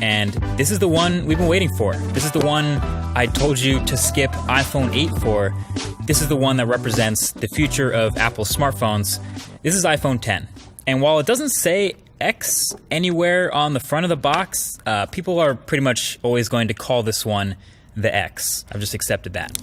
and this is the one we've been waiting for. This is the one I told you to skip iPhone 8 for. This is the one that represents the future of Apple smartphones. This is iPhone 10. And while it doesn't say X anywhere on the front of the box, people are pretty much always going to call this one the X. I've just accepted that.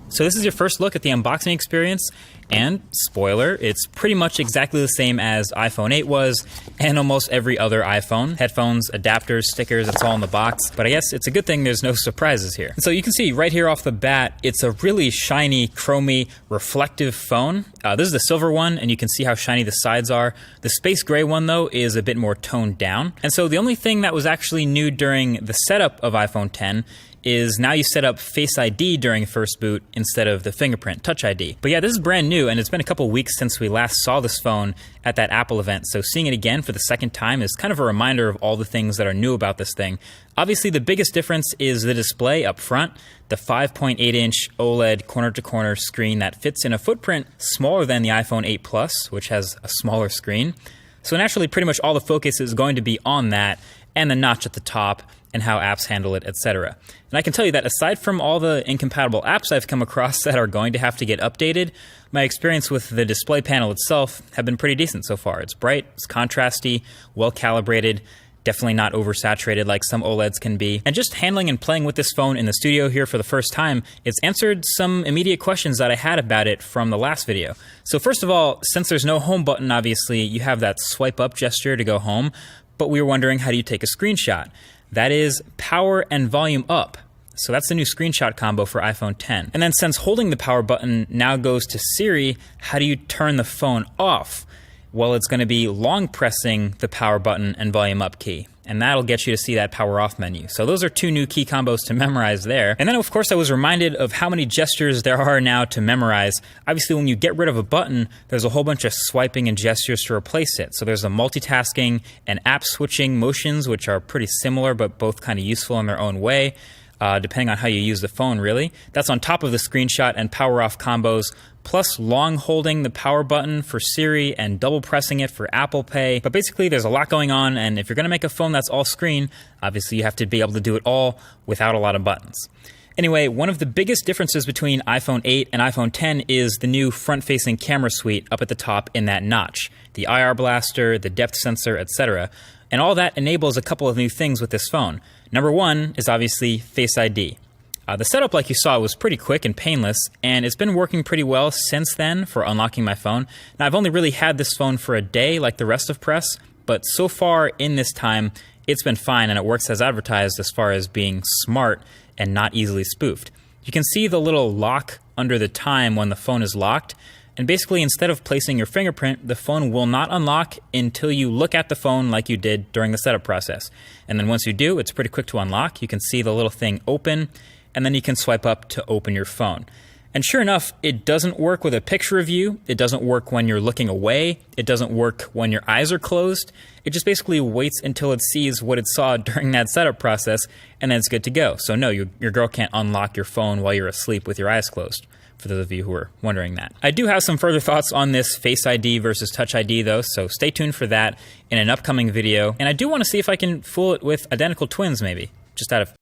So this is your first look at the unboxing experience, and spoiler, it's pretty much exactly the same as iPhone 8 was, and almost every other iPhone. Headphones, adapters, stickers, it's all in the box, but I guess it's a good thing there's no surprises here. And so you can see right here off the bat, it's a really shiny, chromy, reflective phone. This is the silver one, and you can see how shiny the sides are. The space gray one, though, is a bit more toned down. And so the only thing that was actually new during the setup of iPhone 10 is now you set up Face ID during first boot instead of the fingerprint Touch ID. But yeah, this is brand new, and it's been a couple weeks since we last saw this phone at that Apple event, so seeing it again for the second time is kind of a reminder of all the things that are new about this thing. Obviously, the biggest difference is the display up front, the 5.8-inch OLED corner-to-corner screen that fits in a footprint smaller than the iPhone 8 Plus, which has a smaller screen. So naturally, pretty much all the focus is going to be on that, and the notch at the top, and how apps handle it, etc. And I can tell you that aside from all the incompatible apps I've come across that are going to have to get updated, my experience with the display panel itself have been pretty decent so far. It's bright, it's contrasty, well calibrated, definitely not oversaturated like some OLEDs can be. And just handling and playing with this phone in the studio here for the first time, it's answered some immediate questions that I had about it from the last video. So first of all, since there's no home button, obviously, you have that swipe up gesture to go home, but we were wondering, how do you take a screenshot? That is power and volume up. So that's the new screenshot combo for iPhone 10. And then since holding the power button now goes to Siri, how do you turn the phone off? Well, it's going to be long pressing the power button and volume up key. And that'll get you to see that power off menu. So those are two new key combos to memorize there. And then of course I was reminded of how many gestures there are now to memorize. Obviously when you get rid of a button, there's a whole bunch of swiping and gestures to replace it. So there's the multitasking and app switching motions, which are pretty similar but both kind of useful in their own way. Depending on how you use the phone, really. That's on top of the screenshot and power off combos, plus long holding the power button for Siri and double pressing it for Apple Pay. But basically there's a lot going on, and if you're gonna make a phone that's all screen, obviously you have to be able to do it all without a lot of buttons. Anyway, one of the biggest differences between iPhone 8 and iPhone 10 is the new front-facing camera suite up at the top in that notch. The IR blaster, the depth sensor, etc. And all that enables a couple of new things with this phone. Number one is obviously Face ID. The setup, like you saw, was pretty quick and painless, and it's been working pretty well since then for unlocking my phone. Now, I've only really had this phone for a day like the rest of press, but so far in this time, it's been fine, and it works as advertised as far as being smart and not easily spoofed. You can see the little lock under the time when the phone is locked, and basically instead of placing your fingerprint, the phone will not unlock until you look at the phone like you did during the setup process. And then once you do, it's pretty quick to unlock. You can see the little thing open, and then you can swipe up to open your phone. And sure enough, it doesn't work with a picture of you. It doesn't work when you're looking away. It doesn't work when your eyes are closed. It just basically waits until it sees what it saw during that setup process, and then it's good to go. So no, your girl can't unlock your phone while you're asleep with your eyes closed, for those of you who are wondering that. I do have some further thoughts on this Face ID versus Touch ID though, so stay tuned for that in an upcoming video. And I do want to see if I can fool it with identical twins maybe, just out of